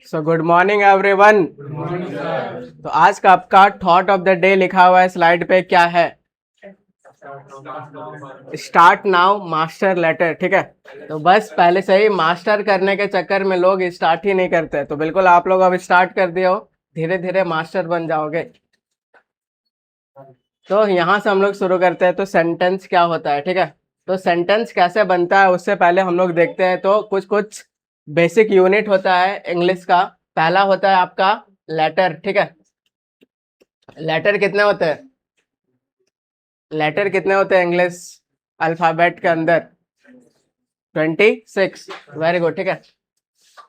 So good morning everyone. तो आज का आपका थॉट ऑफ द डे लिखा हुआ है स्लाइड पे, क्या है? Start now master letter. ठीक है, तो बस पहले से ही मास्टर करने के चक्कर में लोग स्टार्ट ही नहीं करते, तो बिल्कुल आप लोग अब स्टार्ट कर दिए हो, धीरे धीरे मास्टर बन जाओगे। तो यहाँ से हम लोग शुरू करते हैं। तो सेंटेंस क्या होता है, ठीक है? तो सेंटेंस कैसे बनता है उससे पहले हम लोग देखते हैं। तो कुछ कुछ बेसिक यूनिट होता है इंग्लिश का। पहला होता है आपका लेटर। ठीक है, लेटर कितने होते हैं? लेटर कितने होते हैं इंग्लिश अल्फाबेट के अंदर? 26। Very good. ठीक है,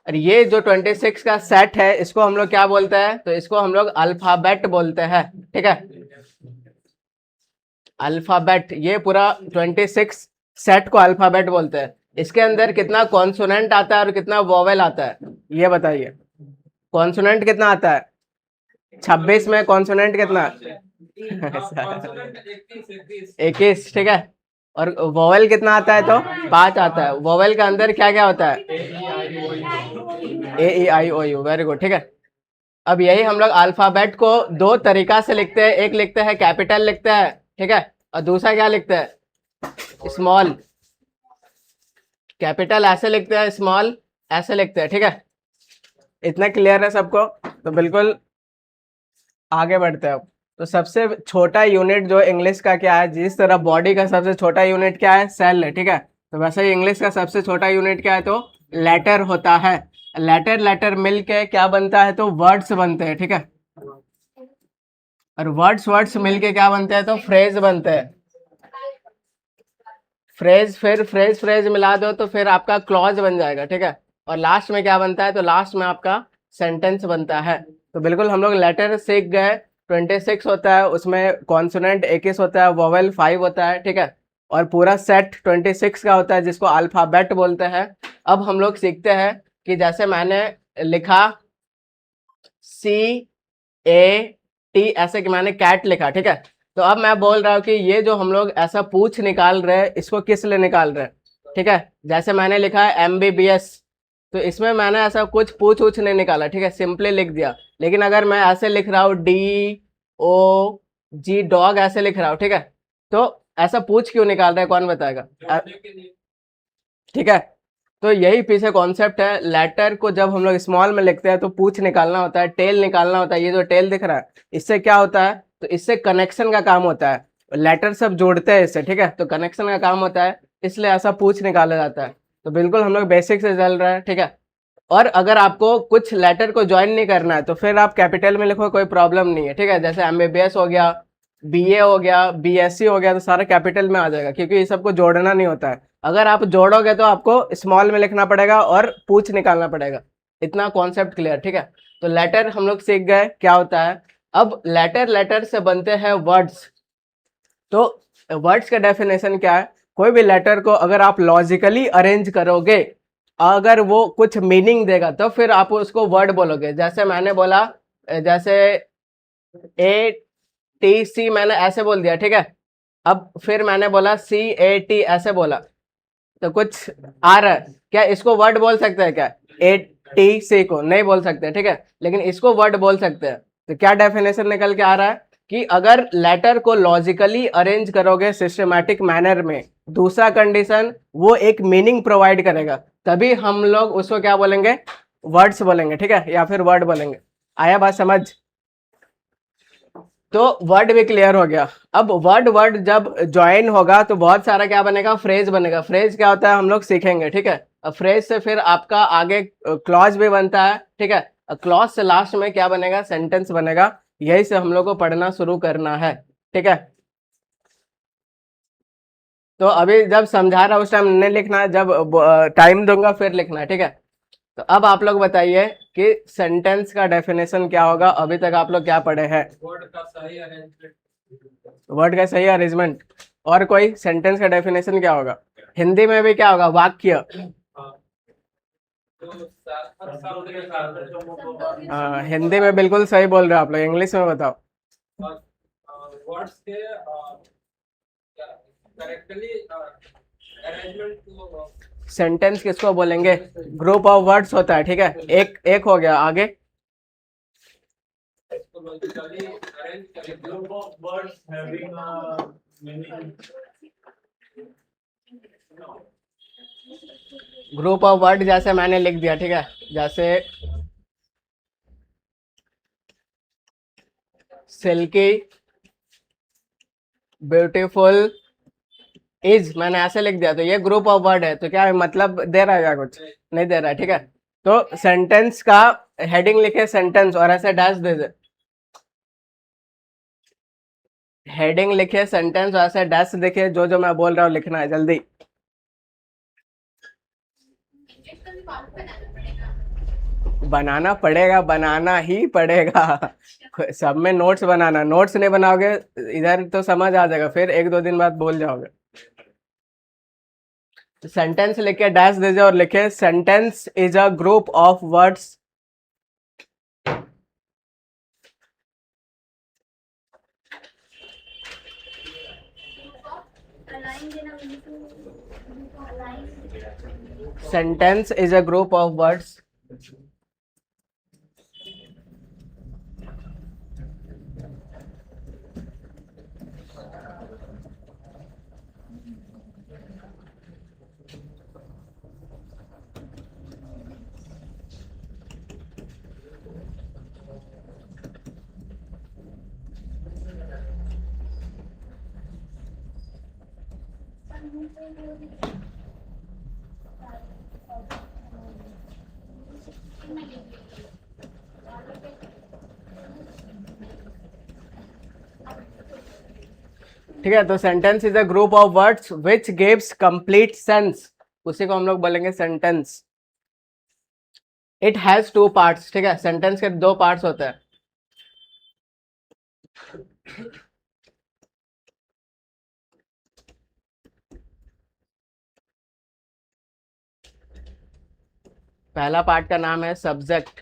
और ये जो 26 का सेट है इसको हम लोग क्या बोलते हैं? तो इसको हम लोग अल्फाबेट बोलते हैं। ठीक है, अल्फाबेट, ये पूरा 26 सेट को अल्फाबेट बोलते हैं। इसके अंदर कितना कॉन्सोनेंट आता है और कितना वोवेल आता है, ये बताइए। कॉन्सोनेंट कितना आता है? 26 में कॉन्सोनेंट कितना? 21। ठीक है, और वोवेल कितना आता है? तो 5 आता है। वोवेल के अंदर क्या क्या होता है? ए ई आई ओ यू। Very good. ठीक है, अब यही हम लोग अल्फाबेट को दो तरीका से लिखते हैं। एक लिखते हैं कैपिटल लिखते हैं, ठीक है, और दूसरा क्या लिखते हैं? स्मॉल। कैपिटल ऐसे लिखते हैं, स्मॉल ऐसे लिखते हैं। ठीक है, इतना क्लियर है सबको? तो बिल्कुल आगे बढ़ते हैं अब। तो सबसे छोटा यूनिट जो इंग्लिश का क्या है? जिस तरह बॉडी का सबसे छोटा यूनिट क्या है? सेल है। ठीक है, तो वैसे ही इंग्लिश का सबसे छोटा यूनिट क्या है? तो लेटर होता है। लेटर लेटर मिल के क्या बनता है? तो वर्ड्स बनते हैं। ठीक है, और वर्ड्स वर्ड्स मिलके क्या बनते हैं? तो फ्रेज बनते हैं। फ्रेज, फिर फ्रेज फ्रेज मिला दो तो फिर आपका क्लॉज बन जाएगा। ठीक है, और लास्ट में क्या बनता है? तो लास्ट में आपका सेंटेंस बनता है। तो बिल्कुल हम लोग लेटर सीख गए। 26 होता है, उसमें कॉन्सोनेंट 21 होता है, वोवेल 5 होता है। ठीक है, और पूरा सेट 26 का होता है जिसको अल्फाबेट बोलते हैं। अब हम लोग सीखते हैं कि जैसे मैंने लिखा CAT, ऐसे कि मैंने कैट लिखा। ठीक है, तो अब मैं बोल रहा हूँ कि ये जो हम लोग ऐसा पूछ निकाल रहे हैं इसको किस लिए निकाल रहे हैं? ठीक है, जैसे मैंने लिखा है MBBS, तो इसमें मैंने ऐसा कुछ पूछ उछ नहीं निकाला। ठीक है, सिंपली लिख दिया। लेकिन अगर मैं ऐसे लिख रहा हूँ DOG डॉग, ऐसे लिख रहा हूँ, ठीक है, तो ऐसा पूछ क्यों निकाल रहा है? कौन बताएगा? ठीक है, तो यही पीछे कॉन्सेप्ट है। लेटर को जब हम लोग स्मॉल में लिखते हैं तो पूछ निकालना होता है, टेल निकालना होता है। ये जो टेल दिख रहा है इससे क्या होता है? तो इससे कनेक्शन का काम होता है। लेटर सब जोड़ते हैं इससे। ठीक है, तो कनेक्शन का काम होता है, इसलिए ऐसा पूछ निकाला जाता है। तो बिल्कुल हम लोग बेसिक से चल रहे हैं। ठीक है, और अगर आपको कुछ लेटर को ज्वाइन नहीं करना है तो फिर आप कैपिटल में लिखो, कोई प्रॉब्लम नहीं है। ठीक है, जैसे MBBS हो गया, BA हो गया, BSc हो गया, तो सारा कैपिटल में आ जाएगा क्योंकि ये सबको जोड़ना नहीं होता है। अगर आप जोड़ोगे तो आपको स्मॉल में लिखना पड़ेगा और पूछ निकालना पड़ेगा। इतना कॉन्सेप्ट क्लियर? ठीक है, तो लेटर हम लोग सीख गए क्या होता है। अब लेटर लेटर से बनते हैं वर्ड्स। तो वर्ड्स का डेफिनेशन क्या है? कोई भी लेटर को अगर आप लॉजिकली अरेंज करोगे, अगर वो कुछ मीनिंग देगा तो फिर आप उसको वर्ड बोलोगे। जैसे मैंने बोला, जैसे ATC मैंने ऐसे बोल दिया। ठीक है, अब फिर मैंने बोला CAT ऐसे बोला, तो कुछ आ रहा है क्या? इसको वर्ड बोल सकते हैं क्या? ATC को नहीं बोल सकते। ठीक है, लेकिन इसको वर्ड बोल सकते हैं। तो क्या डेफिनेशन निकल के आ रहा है कि अगर लेटर को लॉजिकली अरेंज करोगे सिस्टमैटिक मैनर में, दूसरा कंडीशन वो एक मीनिंग प्रोवाइड करेगा, तभी हम लोग उसको क्या बोलेंगे? वर्ड्स बोलेंगे। ठीक है, या फिर वर्ड बोलेंगे। आया बात समझ? तो वर्ड भी क्लियर हो गया। अब वर्ड वर्ड जब ज्वाइन होगा तो बहुत सारा क्या बनेगा? फ्रेज बनेगा। फ्रेज क्या होता है हम लोग सीखेंगे। ठीक है, अब फ्रेज से फिर आपका आगे क्लॉज भी बनता है। ठीक है, क्लॉज से लास्ट में क्या बनेगा? सेंटेंस बनेगा। यही से हम लोग को पढ़ना शुरू करना है। ठीक है, तो अभी जब समझा रहा हूँ उस टाइम नहीं लिखना है, जब टाइम दूंगा फिर लिखना है। ठीक है, तो अब आप लोग बताइए कि सेंटेंस का डेफिनेशन क्या होगा? अभी तक आप लोग क्या पढ़े हैं? वर्ड का सही अरेंजमेंट। वर्ड का सही अरेंजमेंट। और कोई सेंटेंस का डेफिनेशन क्या होगा? हिंदी में भी क्या होगा? वाक्य। हाँ, हिंदी में बिल्कुल सही बोल रहे हो आप लोग। इंग्लिश में बताओ। वर्ड्स के करेक्टली अरेंजमेंट को सेंटेंस किसको बोलेंगे? ग्रुप ऑफ वर्ड्स होता है, ठीक है। एक एक हो गया, आगे। ग्रुप ऑफ वर्ड जैसे मैंने लिख दिया, ठीक है, जैसे सिल्की, ब्यूटीफुल, इज, मैंने ऐसे लिख दिया, तो ये ग्रुप ऑफ वर्ड है। तो क्या मतलब दे रहा है क्या? कुछ नहीं दे रहा है, ठीक है। तो सेंटेंस का हेडिंग लिखे सेंटेंस और ऐसे डैश दे दे, हेडिंग लिखे सेंटेंस और ऐसे डैश देखे, जो जो मैं बोल रहा हूँ लिखना है जल्दी। बनाना पड़ेगा, बनाना ही पड़ेगा। सब में नोट्स बनाना, नोट्स नहीं बनाओगे इधर तो समझ आ जाएगा, फिर एक दो दिन बाद बोल जाओगे। सेंटेंस लिखे डैश दीजिए और लिखे sentence is a group of words. Sentence is a group of words ठीक है। तो sentence is a group of words which gives complete sense, उसी को हम लोग बोलेंगे sentence. It has two parts, ठीक है, सेंटेंस के दो पार्ट्स होते हैं। पहला पार्ट का नाम है subject,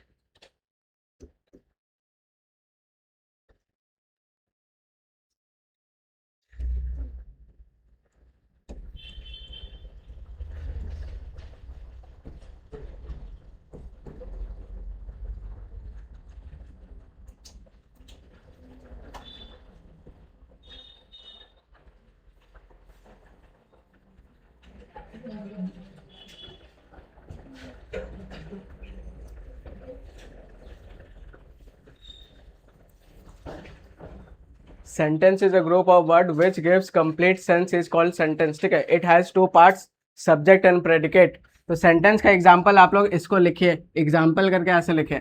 sentence is a group of word which gives complete sense is called sentence, ठीक है। It has two parts, subject and predicate. तो सेंटेंस का एग्जांपल आप लोग इसको लिखिए, एग्जांपल करके ऐसे लिखे,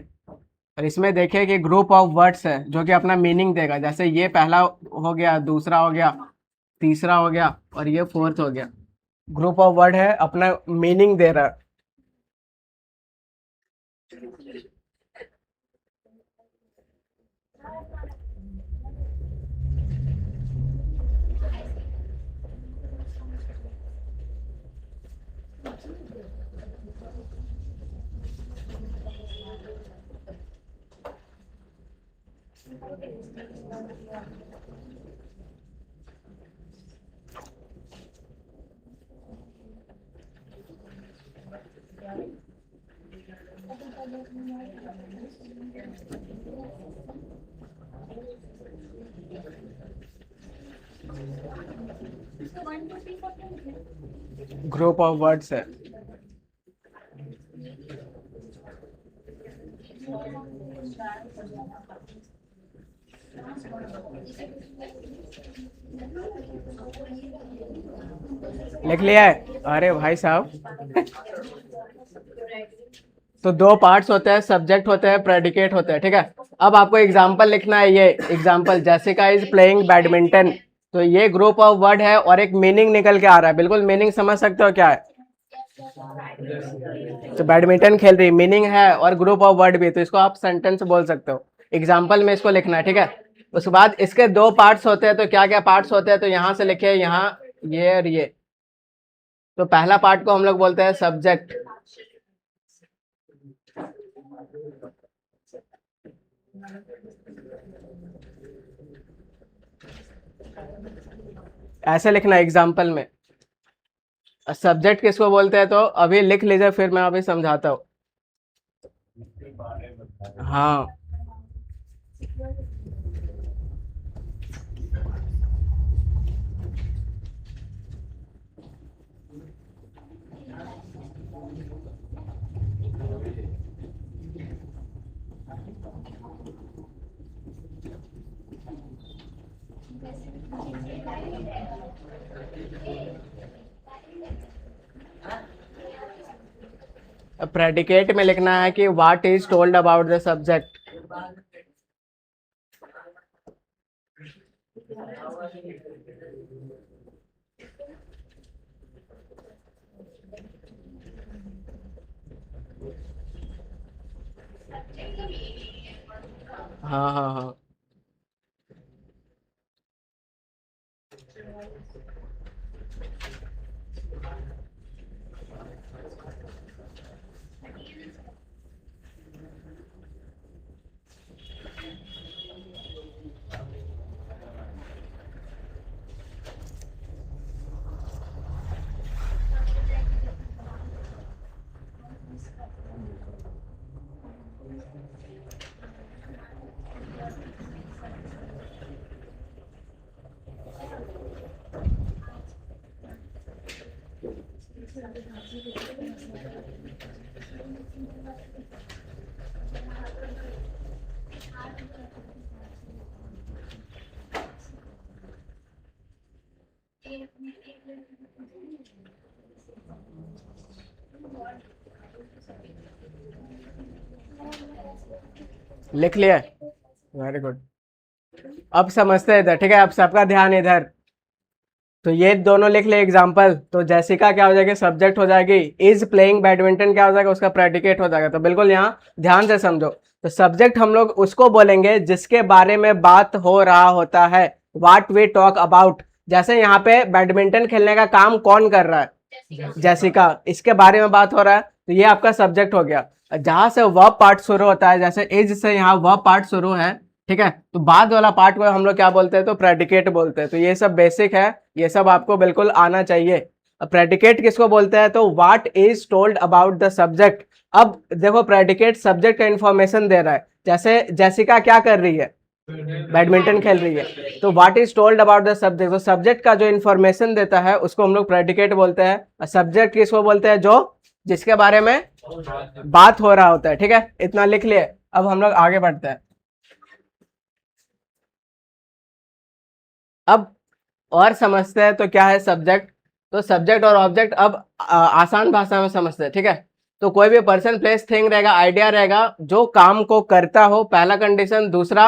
और इसमें देखिए कि ग्रुप ऑफ वर्ड्स है जो कि अपना मीनिंग देगा। जैसे ये पहला हो गया, दूसरा हो गया, तीसरा हो गया और ये फोर्थ हो गया। ग्रुप ऑफ वर्ड है, अपना मीनिंग दे रहा है। ग्रुप ऑफ वर्ड्स है। लिख लिया है? अरे भाई साहब, तो दो पार्ट्स होते हैं, सब्जेक्ट होते हैं, प्रेडिकेट होते हैं, ठीक है। अब आपको एग्जाम्पल लिखना है। ये example, Jessica is playing badminton, तो ये ग्रुप ऑफ वर्ड है और एक मीनिंग निकल के आ रहा है। बिल्कुल मीनिंग समझ सकते हो क्या है? तो बैडमिंटन खेल रही, मीनिंग है और ग्रुप ऑफ वर्ड भी, तो इसको आप सेंटेंस बोल सकते हो। एग्जाम्पल में इसको लिखना है, ठीक है। उसके बाद इसके दो पार्ट्स होते हैं, तो क्या क्या पार्ट्स होते हैं? तो यहाँ से लिखे, यहाँ ये और ये। तो पहला पार्ट को हम लोग बोलते हैं सब्जेक्ट, ऐसे लिखना एग्जाम्पल में। सब्जेक्ट किसको बोलते हैं, तो अभी लिख लीजिए, फिर मैं अभी समझाता हूँ। हाँ, प्रेडिकेट में लिखना है कि what is told about the subject. हाँ हाँ हाँ, लिख लिया। Very good. अब समझते हैं इधर, ठीक है, अब सबका ध्यान इधर। तो ये दोनों लिख ले एग्जाम्पल। तो जैसिका क्या हो जाएगी, सब्जेक्ट हो जाएगी। इज प्लेइंग बैडमिंटन क्या हो जाएगा, उसका प्रेडिकेट हो जाएगा। तो बिल्कुल यहाँ ध्यान से समझो। तो सब्जेक्ट हम लोग उसको बोलेंगे जिसके बारे में बात हो रहा होता है, व्हाट वी टॉक अबाउट। जैसे यहाँ पे बैडमिंटन खेलने का काम कौन कर रहा है, जैसिका, इसके बारे में बात हो रहा है, तो ये आपका सब्जेक्ट हो गया। जहां से वर्ब पार्ट शुरू होता है, जैसे इज से यहाँ वर्ब पार्ट शुरू है, ठीक है, तो बाद वाला पार्ट को हम लोग क्या बोलते हैं, तो प्रेडिकेट बोलते हैं। तो ये सब बेसिक है, ये सब आपको बिल्कुल आना चाहिए। अब प्रेडिकेट किसको बोलते हैं, तो what is told about the subject. अब देखो, प्रेडिकेट सब्जेक्ट का इंफॉर्मेशन दे रहा है। जैसे जैसिका क्या कर रही है, बैडमिंटन खेल रही है, तो what is told about the subject, तो सब्जेक्ट का जो इन्फॉर्मेशन देता है उसको हम लोग प्रेडिकेट बोलते हैं। और सब्जेक्ट किसको बोलते हैं, जो जिसके बारे में बात हो रहा होता है। ठीक है, इतना लिख लिए। अब हम लोग आगे बढ़ते हैं। अब और समझते हैं, तो क्या है सब्जेक्ट। तो सब्जेक्ट और ऑब्जेक्ट अब आसान भाषा में समझते हैं। ठीक है, तो कोई भी पर्सन, प्लेस, थिंग रहेगा, आइडिया रहेगा, जो काम को करता हो, पहला कंडीशन। दूसरा,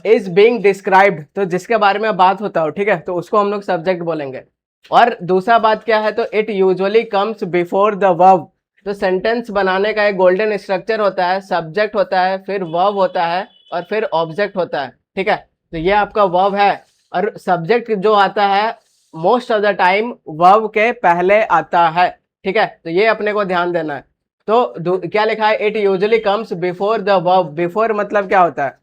इज बीइंग डिस्क्राइब्ड, तो जिसके बारे में बात होता हो, ठीक है, तो उसको हम लोग सब्जेक्ट बोलेंगे। और दूसरा बात क्या है, तो it usually comes before the verb. तो सेंटेंस बनाने का एक गोल्डन स्ट्रक्चर होता है, सब्जेक्ट होता है, फिर वर्ब होता है, और फिर ऑब्जेक्ट होता है। ठीक है, तो ये आपका वर्ब है। और सब्जेक्ट जो आता है most of the time verb के पहले आता है। ठीक है, तो ये अपने को ध्यान देना है। तो क्या लिखा है, it usually comes before the verb. Before मतलब क्या होता है,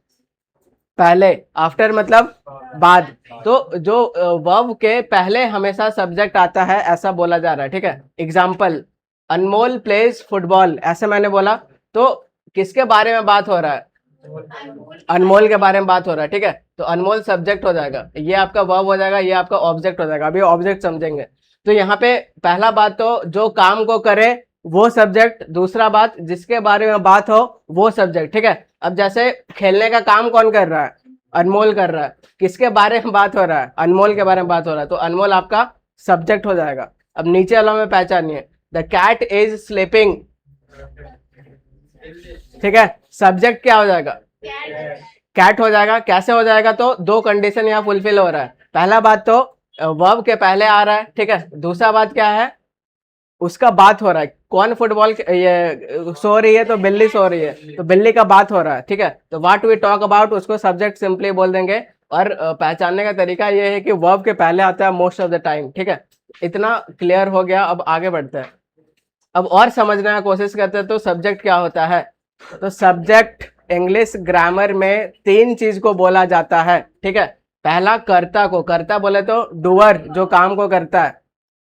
पहले। आफ्टर मतलब बाद। तो जो वर्ब के पहले हमेशा सब्जेक्ट आता है, ऐसा बोला जा रहा है। ठीक है, एग्जाम्पल, अनमोल प्लेज फुटबॉल, ऐसे मैंने बोला, तो किसके बारे में बात हो रहा है, अनमोल के बारे में बात हो रहा है। ठीक है, तो अनमोल सब्जेक्ट हो जाएगा, ये आपका वर्ब हो जाएगा, ये आपका ऑब्जेक्ट हो जाएगा। अभी ऑब्जेक्ट समझेंगे। तो यहाँ पे पहला बात, तो जो काम को करे वो सब्जेक्ट। दूसरा बात, जिसके बारे में बात हो वो सब्जेक्ट। ठीक है, अब जैसे खेलने का काम कौन कर रहा है, अनमोल कर रहा है, किसके बारे में बात हो रहा है, अनमोल के बारे में बात हो रहा है, तो अनमोल आपका सब्जेक्ट हो जाएगा। अब नीचे वाला में पहचानिए, द कैट इज स्लीपिंग। ठीक है, सब्जेक्ट क्या हो जाएगा, कैट हो जाएगा। कैसे हो जाएगा, तो दो कंडीशन यहाँ फुलफिल हो रहा है। पहला बात, तो वर्ब के पहले आ रहा है। ठीक है, दूसरा बात क्या है, उसका बात हो रहा है, कौन फुटबॉल ये सो रही है, तो बिल्ली सो रही है, तो बिल्ली का बात हो रहा है। ठीक है, तो व्हाट वी टॉक अबाउट, उसको सब्जेक्ट सिंपली बोल देंगे। और पहचानने का तरीका ये है कि वर्ब के पहले आता है मोस्ट ऑफ द टाइम। ठीक है, इतना क्लियर हो गया। अब आगे बढ़ते हैं। अब और समझने की कोशिश करते हैं, तो सब्जेक्ट क्या होता है। तो सब्जेक्ट इंग्लिश ग्रामर में तीन चीज को बोला जाता है। ठीक है, पहला कर्ता को, कर्ता बोले तो डूअर, जो काम को करता है।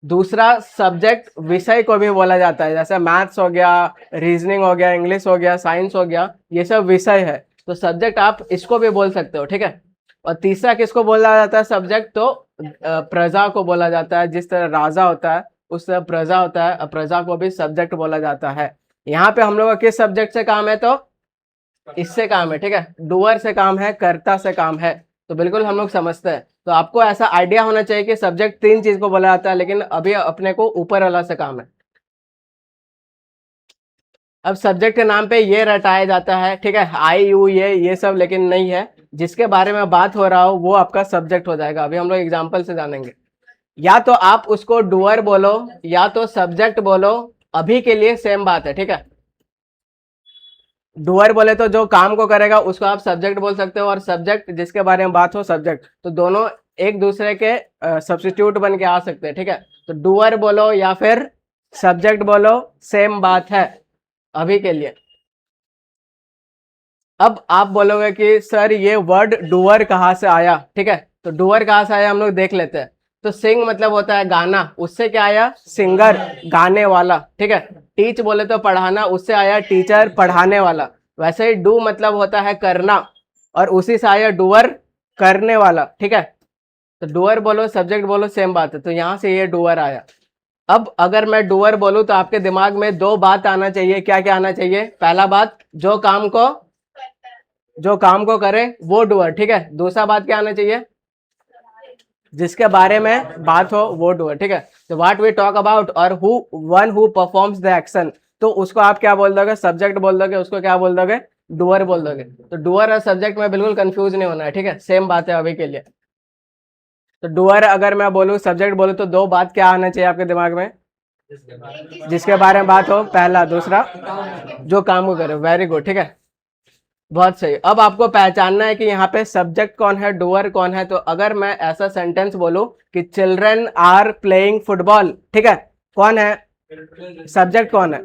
दूसरा सब्जेक्ट विषय को भी बोला जाता है, जैसे मैथ्स हो गया, रीजनिंग हो गया, इंग्लिश हो गया, साइंस हो गया, ये सब विषय है। तो सब्जेक्ट आप इसको भी बोल सकते हो, ठीक है। और तीसरा किसको बोला जाता है सब्जेक्ट, तो प्रजा को बोला जाता है। जिस तरह राजा होता है उस तरह प्रजा होता है, प्रजा को भी सब्जेक्ट बोला जाता है। यहाँ पे हम लोग का किस सब्जेक्ट से काम है, तो इससे काम है, ठीक है। डूअर से काम है, कर्ता से काम है, तो बिल्कुल हम लोग समझते हैं। तो आपको ऐसा आइडिया होना चाहिए कि सब्जेक्ट 3 चीज को बोला जाता है, लेकिन अभी अपने को ऊपर वाला से काम है। अब सब्जेक्ट के नाम पे ये रटाया जाता है, ठीक है, आई यू ये सब, लेकिन नहीं है। जिसके बारे में बात हो रहा हो वो आपका सब्जेक्ट हो जाएगा। अभी हम लोग एग्जाम्पल से जानेंगे। या तो आप उसको डूअर बोलो या तो सब्जेक्ट बोलो, अभी के लिए सेम बात है, ठीक है। डूअर बोले तो जो काम को करेगा उसको आप सब्जेक्ट बोल सकते हो, और सब्जेक्ट जिसके बारे में बात हो सब्जेक्ट, तो दोनों एक दूसरे के सब्स्टिट्यूट बन के आ सकते हैं, ठीक है। तो डूअर बोलो या फिर सब्जेक्ट बोलो, सेम बात है अभी के लिए। अब आप बोलोगे कि सर ये वर्ड डूअर कहाँ से आया, ठीक है। तो डूअर कहाँ से आया हम लोग देख लेते हैं। तो सिंग मतलब होता है गाना, उससे क्या आया, सिंगर, गाने वाला, ठीक है। टीच बोले तो पढ़ाना, उससे आया टीचर, पढ़ाने वाला। वैसे ही डू मतलब होता है करना, और उसी से आया डूअर, करने वाला, ठीक है। तो डूअर बोलो सब्जेक्ट बोलो सेम बात है, तो यहाँ से ये डूअर आया। अब अगर मैं डूअर बोलूं तो आपके दिमाग में 2 बात आना चाहिए। क्या क्या आना चाहिए, पहला बात जो काम को करे वो डूअर, ठीक है। दूसरा बात क्या आना चाहिए, जिसके बारे में बात हो वो डूअर, ठीक है। तो व्हाट वी टॉक अबाउट, और who one who performs the action, तो उसको आप क्या बोल दोगे, सब्जेक्ट बोल दोगे, उसको क्या बोल दोगे, डूअर बोल दोगे। तो डूअर और सब्जेक्ट में बिल्कुल कंफ्यूज नहीं होना है, ठीक है, सेम बात है अभी के लिए। तो डूअर अगर मैं बोलूँ सब्जेक्ट बोलूँ तो 2 बात क्या आना चाहिए आपके दिमाग में, जिसके बारे में बात हो पहला, दूसरा जो काम को करे। वेरी गुड, ठीक है, बहुत सही। अब आपको पहचानना है कि यहाँ पे सब्जेक्ट कौन है, डूअर कौन है। तो अगर मैं ऐसा सेंटेंस बोलूं कि चिल्ड्रन आर प्लेइंग फुटबॉल, ठीक है, कौन है सब्जेक्ट, कौन है,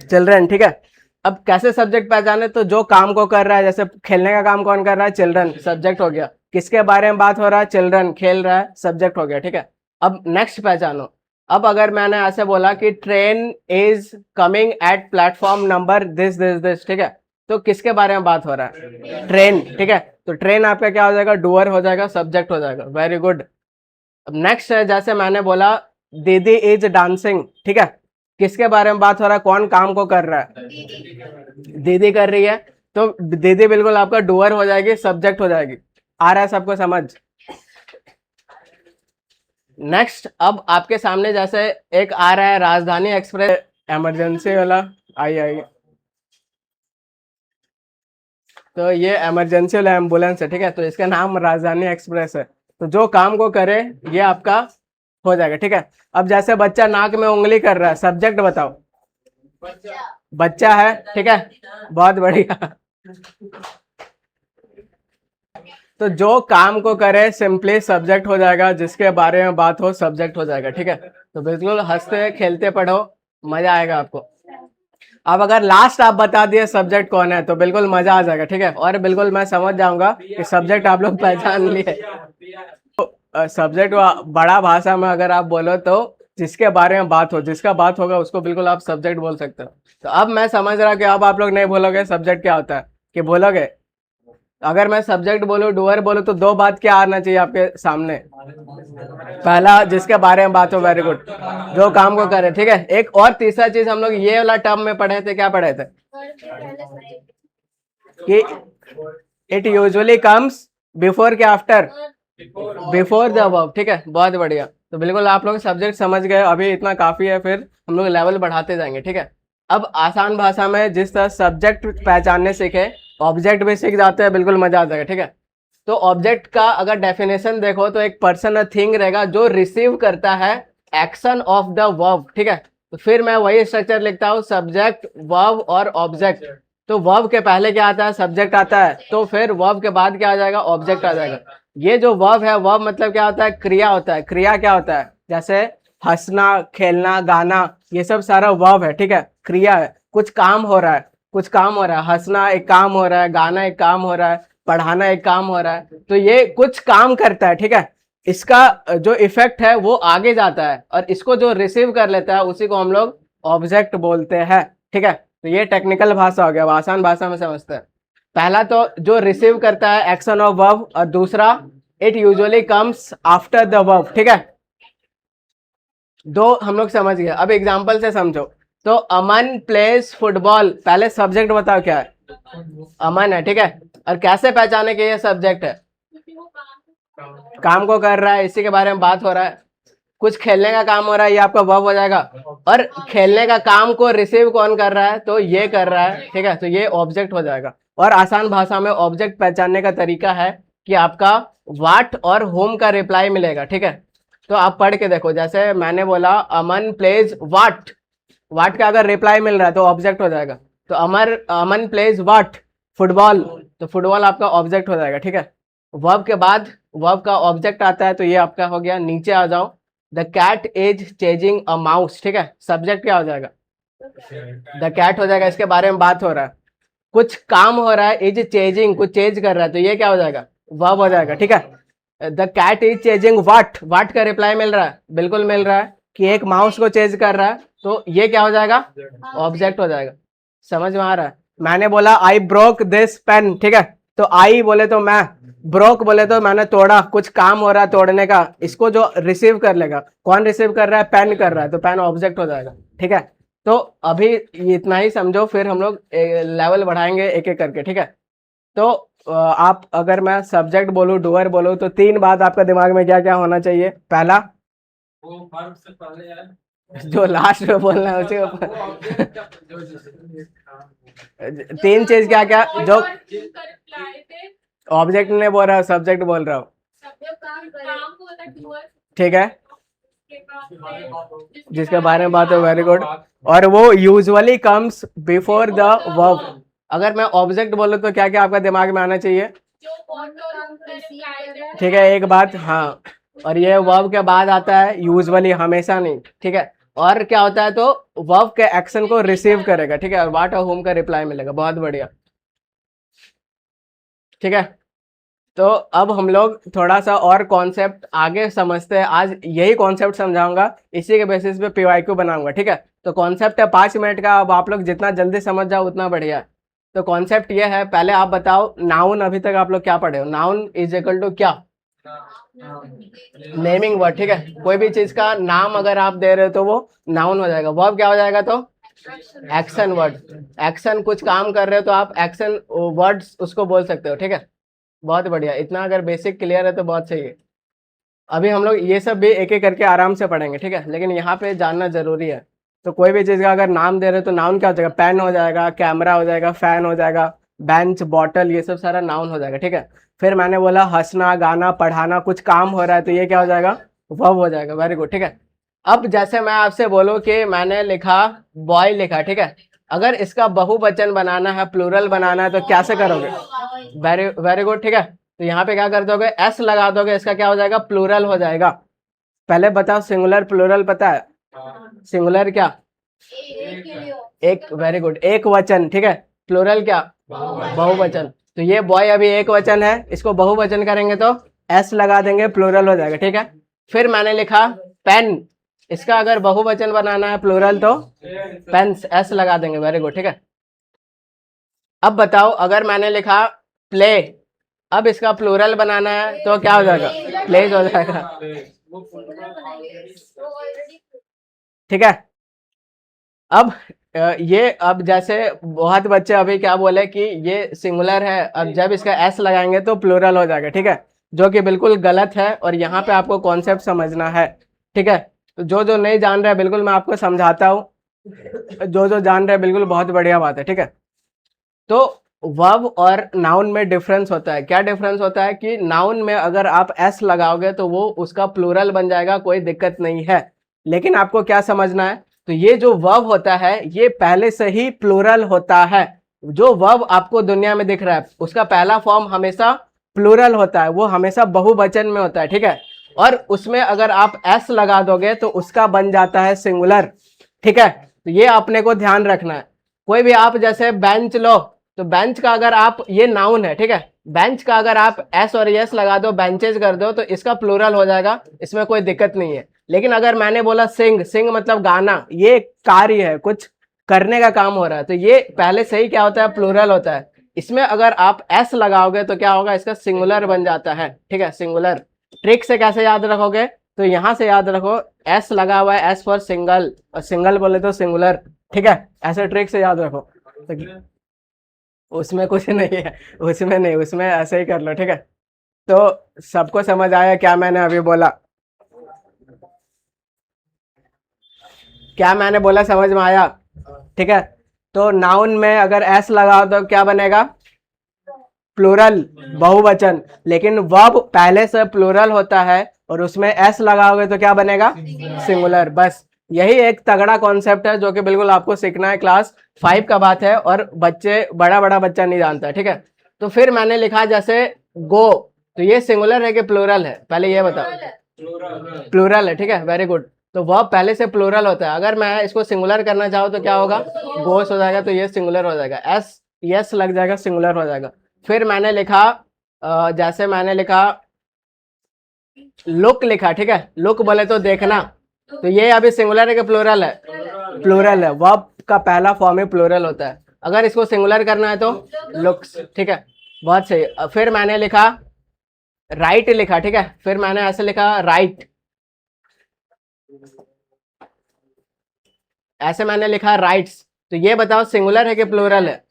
चिल्ड्रन, ठीक है। अब कैसे सब्जेक्ट पहचाने, तो जो काम को कर रहा है, जैसे खेलने का काम कौन कर रहा है, चिल्ड्रन, सब्जेक्ट हो गया। किसके बारे में बात हो रहा है, चिल्ड्रन, खेल रहा है, सब्जेक्ट हो गया, ठीक है। अब नेक्स्ट पहचानो। अब अगर मैंने ऐसे बोला कि train is coming at platform number this this this, ठीक है, तो किसके बारे में बात हो रहा है, ट्रेन, ठीक है। तो ट्रेन आपका क्या हो जाएगा, डूअर हो जाएगा, सब्जेक्ट हो जाएगा। Very good. अब नेक्स्ट है, जैसे मैंने बोला दीदी इज डांसिंग, ठीक है, किसके बारे में बात हो रहा है, कौन काम को कर रहा है, दीदी कर रही है, तो दीदी बिल्कुल आपका डूअर हो जाएगी, सब्जेक्ट हो जाएगी। आ रहा है सबको समझ। नेक्स्ट, अब आपके सामने जैसे एक आ रहा है राजधानी एक्सप्रेस, इमरजेंसी वाला, आइए। तो ये इमरजेंसी वाला एम्बुलेंस है, ठीक है, तो इसका नाम राजधानी एक्सप्रेस है। तो जो काम को करे ये आपका हो जाएगा, ठीक है। अब जैसे बच्चा नाक में उंगली कर रहा है, सब्जेक्ट बताओ, बच्चा है, ठीक है, बहुत बढ़िया। तो जो काम को करे सिंपली सब्जेक्ट हो जाएगा, जिसके बारे में बात हो सब्जेक्ट हो जाएगा, ठीक है। तो बिल्कुल हंसते खेलते पढ़ो, मजा आएगा आपको। अब अगर लास्ट आप बता दिए सब्जेक्ट कौन है तो बिल्कुल मजा आ जाएगा, ठीक है, और बिल्कुल मैं समझ जाऊंगा कि सब्जेक्ट आप लोग पहचान लिए। तो सब्जेक्ट बड़ा भाषा में अगर आप बोलो तो जिसके बारे में बात हो, जिसका बात होगा उसको बिल्कुल आप सब्जेक्ट बोल सकते हो। तो अब मैं समझ रहा कि अब आप लोग नहीं बोलोगे सब्जेक्ट क्या होता है, कि बोलोगे। अगर मैं सब्जेक्ट बोलूँ, डूअर बोलूँ, तो 2 बात क्या आना चाहिए आपके सामने, पहला जिसके बारे में बात हो, वेरी गुड, जो काम को करे, ठीक है। एक और तीसरा चीज हम लोग ये वाला टर्म में पढ़े थे, क्या पढ़े थे, कि इट यूजुअली कम्स बिफोर के आफ्टर, बिफोर द वर्ब, ठीक है, बहुत बढ़िया। तो बिल्कुल आप लोग सब्जेक्ट समझ गए, अभी इतना काफी है, फिर हम लोग लेवल बढ़ाते जाएंगे, ठीक है। अब आसान भाषा में जिस तरह सब्जेक्ट पहचानने सीखे, ऑब्जेक्ट भी सीख जाते हैं, बिल्कुल मजा आ जाएगा, ठीक है। तो ऑब्जेक्ट का अगर डेफिनेशन देखो तो एक पर्सन और थिंग रहेगा जो रिसीव करता है एक्शन ऑफ द वर्ब, ठीक है। तो फिर मैं वही स्ट्रक्चर लिखता हूँ, सब्जेक्ट, वर्ब और ऑब्जेक्ट। तो वर्ब के पहले क्या आता है, सब्जेक्ट आता है, तो फिर वर्ब के बाद क्या आ जाएगा, ऑब्जेक्ट आ जाएगा। ये जो वर्ब है, वर्ब मतलब क्या होता है, क्रिया होता है। क्रिया क्या होता है, जैसे हंसना, खेलना, गाना, ये सब सारा वर्ब है, ठीक है, क्रिया है। कुछ काम हो रहा है, कुछ काम हो रहा है, हंसना एक काम हो रहा है, गाना एक काम हो रहा है, पढ़ाना एक काम हो रहा है, तो ये कुछ काम करता है, ठीक है। इसका जो इफेक्ट है वो आगे जाता है और इसको जो रिसीव कर लेता है उसी को हम लोग ऑब्जेक्ट बोलते हैं। ठीक है, तो ये टेक्निकल भाषा हो गया, आसान भाषा में समझते हैं। पहला तो जो रिसीव करता है एक्शन ऑफ वर्ब, और दूसरा it usually comes after the verb. ठीक है, दो हम लोग समझ गए। अब एग्जांपल से समझो। तो अमन प्लेस फुटबॉल, पहले सब्जेक्ट बताओ क्या है? अमन है। ठीक है, और कैसे पहचाने कि ये सब्जेक्ट है? काम को कर रहा है, इसी के बारे में बात हो रहा है। कुछ खेलने का काम हो रहा है, ये आपका वर्ब हो जाएगा। और खेलने का काम को रिसीव कौन कर रहा है? तो ये कर रहा है। ठीक है, तो ये ऑब्जेक्ट हो जाएगा। और आसान भाषा में ऑब्जेक्ट पहचानने का तरीका है कि आपका व्हाट और होम का रिप्लाई मिलेगा। ठीक है, तो आप पढ़ के देखो। जैसे मैंने बोला अमन प्लेज व्हाट, व्हाट का अगर रिप्लाई मिल रहा है तो ऑब्जेक्ट हो जाएगा। तो अमन प्लेज व्हाट, फुटबॉल, तो फुटबॉल आपका ऑब्जेक्ट हो जाएगा। ठीक है, वर्ब के बाद वर्ब का ऑब्जेक्ट आता है, तो ये आपका हो गया। नीचे आ जाओ, the cat is chasing a mouse. ठीक है, सब्जेक्ट क्या हो जाएगा? द कैट हो जाएगा, इसके बारे में बात हो रहा है। कुछ काम हो रहा है, इज चेजिंग, कुछ चेंज कर रहा है, तो ये क्या हो जाएगा? वर्ब हो जाएगा। ठीक है, the cat is chasing what, what का रिप्लाई मिल रहा है? बिल्कुल मिल रहा है कि एक माउस को चेंज कर रहा है, तो ये क्या हो जाएगा? ऑब्जेक्ट हो जाएगा। समझ में आ रहा है? मैंने बोला आई ब्रोक दिस पेन। ठीक है, तो आई बोले तो मैं, ब्रोक बोले तो मैंने तोड़ा, कुछ काम हो रहा है तोड़ने का, इसको जो रिसीव कर लेगा, कौन रिसीव कर रहा है? पेन कर रहा है, तो पेन ऑब्जेक्ट हो जाएगा। ठीक है, तो अभी इतना ही समझो, फिर हम लोग लेवल बढ़ाएंगे एक एक करके। ठीक है, तो आप अगर मैं सब्जेक्ट बोलूँ, डूअर बोलूँ, तो तीन बात आपका दिमाग में क्या क्या होना चाहिए? पहला, वो वर्ब से पहले है जो लास्ट में बोलना है उसी तीन चीज क्या क्या जो ऑब्जेक्ट नहीं बोल रहा, सब्जेक्ट बोल रहा हूँ। ठीक है, जिसके बारे में बात है, वेरी गुड। और वो usually comes before the verb. अगर मैं ऑब्जेक्ट बोलूँ तो क्या क्या आपका दिमाग में आना चाहिए? ठीक है, एक बात, हाँ। और ये वर्ब के बाद आता है, यूजुअली, हमेशा नहीं। ठीक है, और क्या होता है? तो वर्ब के एक्शन को रिसीव करेगा। ठीक है, और व्हाट और होम का रिप्लाई मिलेगा। बहुत बढ़िया। ठीक है, तो अब हम लोग थोड़ा सा और कॉन्सेप्ट आगे समझते हैं। आज यही कॉन्सेप्ट समझाऊंगा, इसी के बेसिस पे पीवाईक्यू बनाऊंगा। ठीक है, तो कॉन्सेप्ट है 5 मिनट का। अब आप लोग जितना जल्दी समझ जाओ उतना बढ़िया है। तो कॉन्सेप्ट ये है, पहले आप बताओ नाउन अभी तक आप लोग क्या पढ़े हो? नाउन इज इक्वल टू क्या? Naming word. ठीक है, कोई भी चीज का नाम अगर आप दे रहे हो तो वो नाउन हो जाएगा। वर्ब क्या हो जाएगा? तो एक्शन वर्ड। एक्शन, कुछ काम कर रहे हो तो आप एक्शन वर्ड्स उसको बोल सकते हो। ठीक है, बहुत बढ़िया। इतना अगर बेसिक क्लियर है तो बहुत सही है। अभी हम लोग ये सब भी एक एक करके आराम से पढ़ेंगे। ठीक है, लेकिन यहाँ पे जानना जरूरी है। तो कोई भी चीज़ का अगर नाम दे रहे हो तो नाउन क्या हो जाएगा? पेन हो जाएगा, कैमरा हो जाएगा, फैन हो जाएगा, बेंच, बॉटल, ये सब सारा नाउन हो जाएगा। ठीक है, फिर मैंने बोला हंसना, गाना, पढ़ाना, कुछ काम हो रहा है, तो ये क्या हो जाएगा? वर्ब हो जाएगा। Very good. ठीक है, अब जैसे मैं आपसे बोलूँ कि मैंने लिखा बॉय लिखा। ठीक है, अगर इसका बहुवचन बनाना है, प्लूरल बनाना है, तो कैसे करोगे? Very very good. ठीक है, तो यहाँ पे क्या कर दोगे? एस लगा दोगे, इसका क्या हो जाएगा? प्लूरल हो जाएगा। पहले बताओ सिंगुलर प्लूरल पता है? सिंगुलर क्या? एक, वेरी गुड, एक वचन। ठीक है, प्लूरल क्या? बहुवचन। तो ये बॉय अभी एक वचन है, इसको बहुवचन करेंगे तो एस लगा देंगे, प्लूरल हो जाएगा। ठीक है, फिर मैंने लिखा पेन, इसका अगर बहुवचन बनाना है, प्लूरल, तो पेन्स, एस लगा देंगे। Very good. ठीक है, अब बताओ अगर मैंने लिखा प्ले, अब इसका प्लूरल बनाना है तो क्या हो जाएगा? प्लेज हो जाएगा। ठीक है, अब ये, अब जैसे बहुत बच्चे अभी क्या बोले कि ये सिंगुलर है, अब जब इसका एस लगाएंगे तो प्लूरल हो जाएगा। ठीक है, जो कि बिल्कुल गलत है, और यहाँ पे आपको कॉन्सेप्ट समझना है। ठीक है, तो जो जो नहीं जान रहे हैं बिल्कुल मैं आपको समझाता हूँ, जो जो जान रहे हैं बिल्कुल बहुत बढ़िया बात है। ठीक है, तो वर्ब और नाउन में डिफरेंस होता है। क्या डिफरेंस होता है कि नाउन में अगर आप एस लगाओगे तो वो उसका प्लूरल बन जाएगा, कोई दिक्कत नहीं है। लेकिन आपको क्या समझना है? तो ये जो वर्ब होता है ये पहले से ही प्लूरल होता है। जो वर्ब आपको दुनिया में दिख रहा है उसका पहला फॉर्म हमेशा प्लूरल होता है, वो हमेशा बहुवचन में होता है। ठीक है, और उसमें अगर आप एस लगा दोगे तो उसका बन जाता है सिंगुलर। ठीक है, तो ये अपने को ध्यान रखना है। कोई भी आप जैसे बेंच लो, तो बेंच का अगर आप, ये नाउन है, ठीक है, बेंच का अगर आप एस और एस लगा दो, बेंचेज कर दो, तो इसका प्लूरल हो जाएगा, इसमें कोई दिक्कत नहीं है। लेकिन अगर मैंने बोला सिंग, सिंग मतलब गाना, ये कार्य है, कुछ करने का काम हो रहा है, तो ये पहले से ही क्या होता है, प्लूरल होता है। इसमें अगर आप एस लगाओगे तो क्या होगा, इसका सिंगुलर बन जाता है, ठीक है, सिंगुलर। ट्रिक से कैसे याद रखोगे, तो यहां से याद रखो, एस लगा हुआ है, एस फॉर सिंगल, और सिंगल बोले तो सिंगुलर, ठीक है, ऐसे ट्रिक से याद रखो। तो उसमें कुछ नहीं है, उसमें नहीं, उसमें ऐसे ही कर लो, ठीक है। तो सबको समझ आया क्या मैंने अभी बोला, क्या मैंने बोला समझ में आया, ठीक है। तो नाउन में अगर एस लगाओ तो क्या बनेगा, प्लूरल, बहुवचन। लेकिन वर्ब पहले से प्लूरल होता है और उसमें एस लगाओगे तो क्या बनेगा, सिंगुलर। बस यही एक तगड़ा कॉन्सेप्ट है जो कि बिल्कुल आपको सीखना है, क्लास 5 का बात है, और बच्चे, बड़ा बड़ा बच्चा नहीं जानता है, ठीक है। तो फिर मैंने लिखा जैसे गो, तो ये सिंगुलर है कि प्लूरल है, पहले ये बताओ। प्लूरल है, ठीक है, वेरी गुड। तो वर्ब पहले से प्लूरल होता है, अगर मैं इसको सिंगुलर करना चाहूँ तो क्या होगा, गोस हो जाएगा, तो ये सिंगुलर हो जाएगा, एस यस लग जाएगा, सिंगुलर हो जाएगा। फिर मैंने लिखा जैसे मैंने लिखा लुक लिखा, ठीक है, लुक बोले तो देखना, तो ये अभी सिंगुलर है कि प्लूरल है, प्लूरल है, वर्ब का पहला फॉर्म ही प्लूरल होता है। अगर इसको सिंगुलर करना है तो लुक्स, ठीक है, बहुत सही। फिर मैंने लिखा राइट लिखा, ठीक है, फिर मैंने ऐसे लिखा राइट, ऐसे मैंने लिखा राइट्स, तो ये बताओ सिंगुलर है कि प्लूरल है,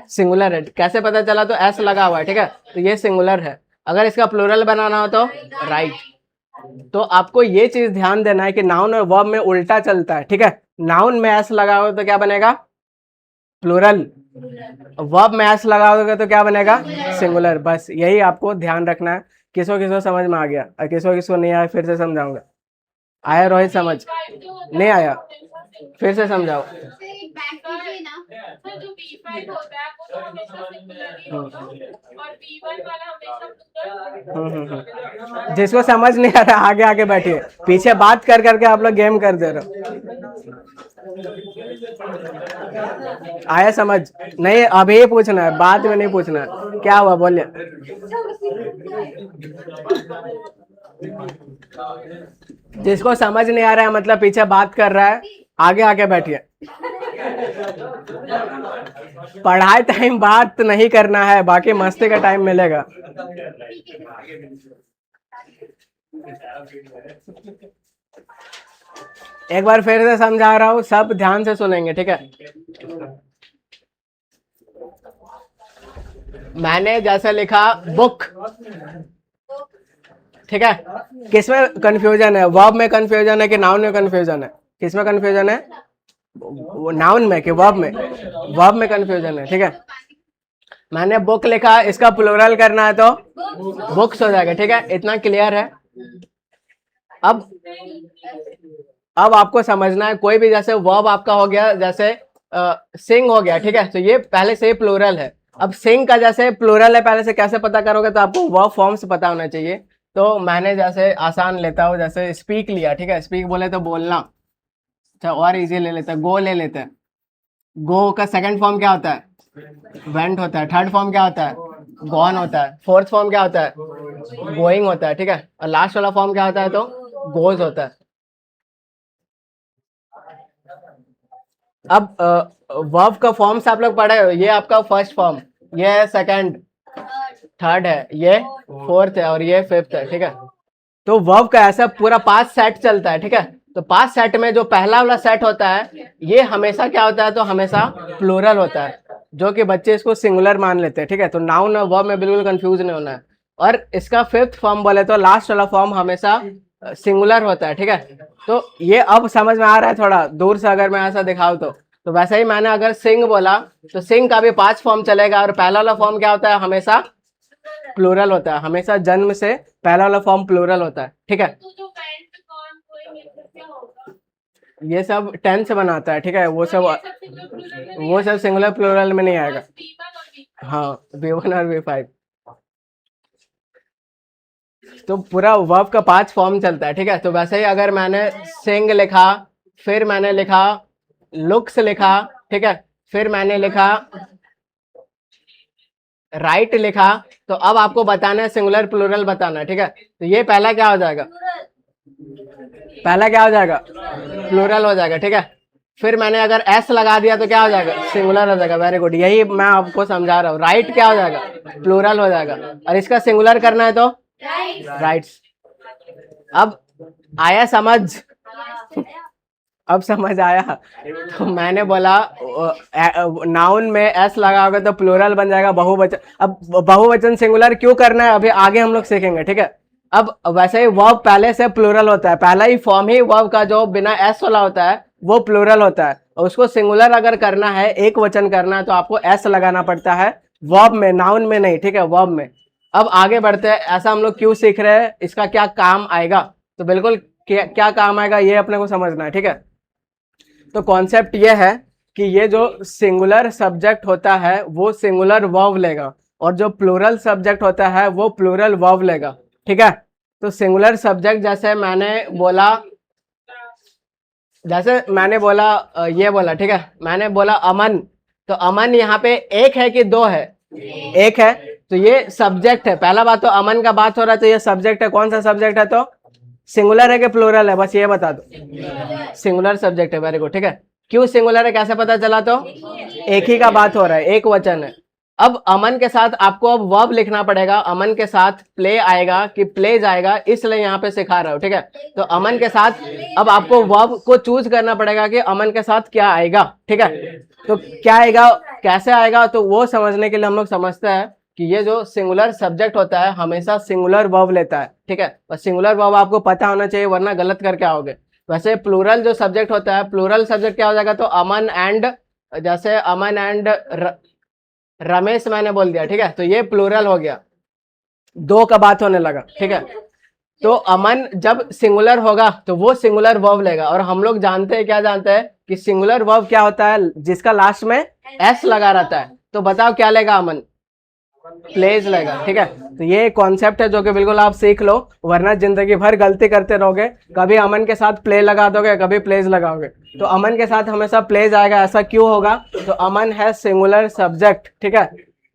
सिंगुलर है। कैसे पता चला, तो एस लगा हुआ है, ठीक है, तो ये सिंगुलर है। अगर इसका प्लूरल बनाना हो तो राइट। तो आपको ये चीज ध्यान देना है कि नाउन और वर्ब में उल्टा चलता है, ठीक है। नाउन में एस लगाओ तो क्या बनेगा, प्लूरल, वर्ब में एस लगाओगे तो क्या बनेगा, सिंगुलर। बस यही आपको ध्यान रखना है। किसको किसको समझ में आ गया, और किसको किसको नहीं आया फिर से समझाऊंगा। आया रोहित समझ, नहीं आया, फिर से समझाओ। जिसको समझ नहीं आ रहा आगे आगे बैठिए, पीछे बात कर करके आप लोग गेम कर दे रहे हो। आया समझ, नहीं अभी पूछना है, बाद में नहीं पूछना है। क्या हुआ बोलिए। जिसको समझ नहीं आ रहा है मतलब पीछे बात कर रहा है, आगे आके बैठिए। पढ़ाई टाइम बात नहीं करना है, बाकी मस्ती का टाइम मिलेगा। एक बार फिर से समझा रहा हूं, सब ध्यान से सुनेंगे, ठीक है। मैंने जैसे लिखा बुक, ठीक है, किसमें कंफ्यूजन है, वर्ब में कंफ्यूजन है कि नाउन में कंफ्यूजन है, किसमें कंफ्यूजन है, नाउन में कि वर्ब में, वर्ब में कंफ्यूजन है, ठीक है। मैंने बुक लिखा, इसका प्लूरल करना है तो बुक्स हो जाएगा, ठीक है, इतना क्लियर है। अब आपको समझना है, कोई भी जैसे वर्ब आपका हो गया, जैसे सिंग हो गया, ठीक है, तो ये पहले से ही प्लूरल है। अब सिंग का जैसे प्लूरल है, पहले से कैसे पता करोगे, तो आपको वर्ब फॉर्म्स पता होना चाहिए। तो मैंने जैसे आसान लेता हूँ, जैसे स्पीक लिया, ठीक है, स्पीक बोले तो बोलना, अच्छा, और इजी ले लेते हैं, गो ले लेते हैं। गो का सेकंड फॉर्म क्या होता है, वेंट होता है। थर्ड फॉर्म क्या होता है, गॉन होता है। फोर्थ फॉर्म क्या होता है, गोइंग होता है, ठीक है। और लास्ट वाला फॉर्म क्या होता है, तो गोज होता है। अब वर्ब का फॉर्म्स आप लोग पढ़े हो, ये आपका फर्स्ट फॉर्म, ये है सेकंड, थर्ड है, ये फोर्थ है, और ये फिफ्थ है, ठीक है। तो वर्ब का ऐसा पूरा 5 सेट चलता है, ठीक है। तो 5 सेट में जो पहला वाला सेट होता है, ये हमेशा क्या होता है, तो हमेशा प्लूरल होता है, जो कि बच्चे इसको सिंगुलर मान लेते हैं, ठीक है। तो नाउन और वर्ब में बिल्कुल कंफ्यूज नहीं होना है। और इसका फिफ्थ फॉर्म बोले तो लास्ट वाला फॉर्म हमेशा सिंगुलर होता है, ठीक है। तो ये अब समझ में आ रहा है, थोड़ा दूर से अगर मैं ऐसा दिखाऊं तो वैसे ही मैंने अगर सिंग बोला तो सिंग का भी 5 फॉर्म चलेगा, और पहला वाला फॉर्म क्या होता है, हमेशा प्लूरल होता है, हमेशा जन्म से पहला वाला फॉर्म प्लूरल होता है, ठीक है। ये सब टेंस बनाता है, ठीक है, वो सब सिंगुलर प्लूरल में नहीं आएगा। हाँ, V1 और V5, तो पूरा वर्ब का 5 फॉर्म चलता है, ठीक है। तो वैसे ही अगर मैंने सिंग लिखा, फिर मैंने लिखा लुक्स लिखा, ठीक है, फिर मैंने लिखा राइट लिखा, तो अब आपको बताना है सिंगुलर प्लूरल बताना है, ठीक है। तो ये पहला क्या हो जाएगा, पहला क्या हो जाएगा, प्लूरल हो जाएगा, ठीक है। फिर मैंने अगर एस लगा दिया तो क्या हो जाएगा, सिंगुलर हो जाएगा। वेरी गुड, यही मैं आपको समझा रहा हूँ। राइट क्या हो जाएगा, प्लूरल हो जाएगा, और इसका सिंगुलर करना है तो राइट्स। अब आया समझ, अब समझ आया। तो मैंने बोला नाउन में एस लगाओगे तो प्लूरल बन जाएगा, बहुवचन। अब बहुवचन सिंगुलर क्यों करना है अभी आगे हम लोग सीखेंगे, ठीक है। अब वैसे ही वर्ब पहले से प्लूरल होता है, पहला ही फॉर्म ही वर्ब का जो बिना एस वाला होता है वो प्लूरल होता है, और उसको सिंगुलर अगर करना है, एक वचन करना है, तो आपको एस लगाना पड़ता है वर्ब में, नाउन में नहीं, ठीक है, वर्ब में। अब आगे बढ़ते हैं, ऐसा हम लोग क्यों सीख रहे हैं, इसका क्या काम आएगा, तो बिल्कुल क्या काम आएगा ये अपने को समझना है, ठीक है। तो कॉन्सेप्ट ये है कि ये जो सिंगुलर सब्जेक्ट होता है वो सिंगुलर वर्ब लेगा, और जो प्लूरल सब्जेक्ट होता है वो प्लूरल वर्ब लेगा, ठीक है। तो सिंगुलर सब्जेक्ट जैसे मैंने बोला ये बोला, ठीक है, मैंने बोला अमन, तो अमन यहाँ पे एक है कि दो है, एक है, तो ये सब्जेक्ट है। पहला बात तो अमन का बात हो रहा है, तो ये सब्जेक्ट है। कौन सा सब्जेक्ट है, तो सिंगुलर है कि प्लूरल है, बस ये बता दो। सिंगुलर सब्जेक्ट है, वेरी गुड, ठीक है। क्यों सिंगुलर है कैसे पता चला, तो एक ही का बात हो रहा है, एक वचन है। अब अमन के साथ आपको अब वर्ब लिखना पड़ेगा, अमन के साथ प्ले आएगा कि प्लेज आएगा, इसलिए यहाँ पे सिखा रहा हूँ, ठीक है। तो अमन के साथ अब आपको वर्ब को चूज करना पड़ेगा कि अमन के साथ क्या आएगा, ठीक है। तो क्या आएगा, कैसे आएगा, तो वो समझने के लिए हम लोग समझते हैं कि ये जो सिंगुलर सब्जेक्ट होता है हमेशा सिंगुलर वर्ब लेता है, ठीक है। और सिंगुलर वर्ब आपको पता होना चाहिए, वरना गलत करके आओगे। वैसे प्लूरल जो सब्जेक्ट होता है, प्लूरल सब्जेक्ट क्या हो जाएगा, तो अमन एंड, जैसे अमन एंड रमेश मैंने बोल दिया, ठीक है, तो ये प्लूरल हो गया, दो का बात होने लगा, ठीक है। तो अमन जब सिंगुलर होगा तो वो सिंगुलर वर्ब लेगा, और हम लोग जानते हैं, क्या जानते हैं कि सिंगुलर वर्ब क्या होता है, जिसका लास्ट में एस लगा रहता है। तो बताओ क्या लेगा, अमन प्लेज लेगा, ठीक है। तो ये कॉन्सेप्ट है जो कि बिल्कुल आप सीख लो, वरना जिंदगी भर गलती करते रहोगे। कभी अमन के साथ प्ले लगा दोगे, कभी प्लेज लगाओगे। तो अमन के साथ हमेशा प्लेज आएगा, ऐसा क्यों होगा, तो अमन है सिंगुलर सब्जेक्ट, ठीक है।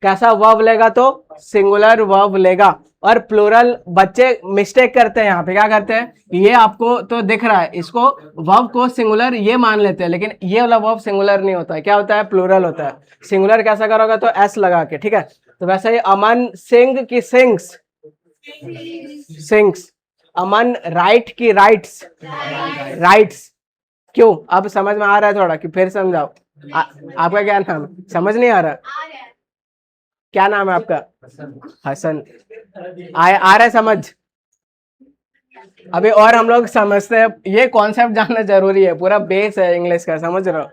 कैसा वर्ब लेगा, तो सिंगुलर वर्ब लेगा। और प्लूरल बच्चे मिस्टेक करते हैं, यहाँ पे क्या करते हैं, ये आपको तो दिख रहा है, इसको वर्ब को सिंगुलर ये मान लेते हैं, लेकिन ये वाला वर्ब सिंगुलर नहीं होता है, क्या होता है, प्लूरल होता है। सिंगुलर कैसा करोगे, तो एस लगा के, ठीक है। तो वैसे ही अमन सिंग की सिंग्स, सिंग्स। अमन राइट की राइट्स, राइट्स। क्यों, अब समझ में आ रहा है थोड़ा कि फिर समझाओ। आपका क्या नाम है, समझ नहीं आ रहा, क्या नाम है आपका, हसन। आ रहा है समझ, अभी और हम लोग समझते हैं, ये कॉन्सेप्ट जानना जरूरी है, पूरा बेस है इंग्लिश का, समझ रहे हो।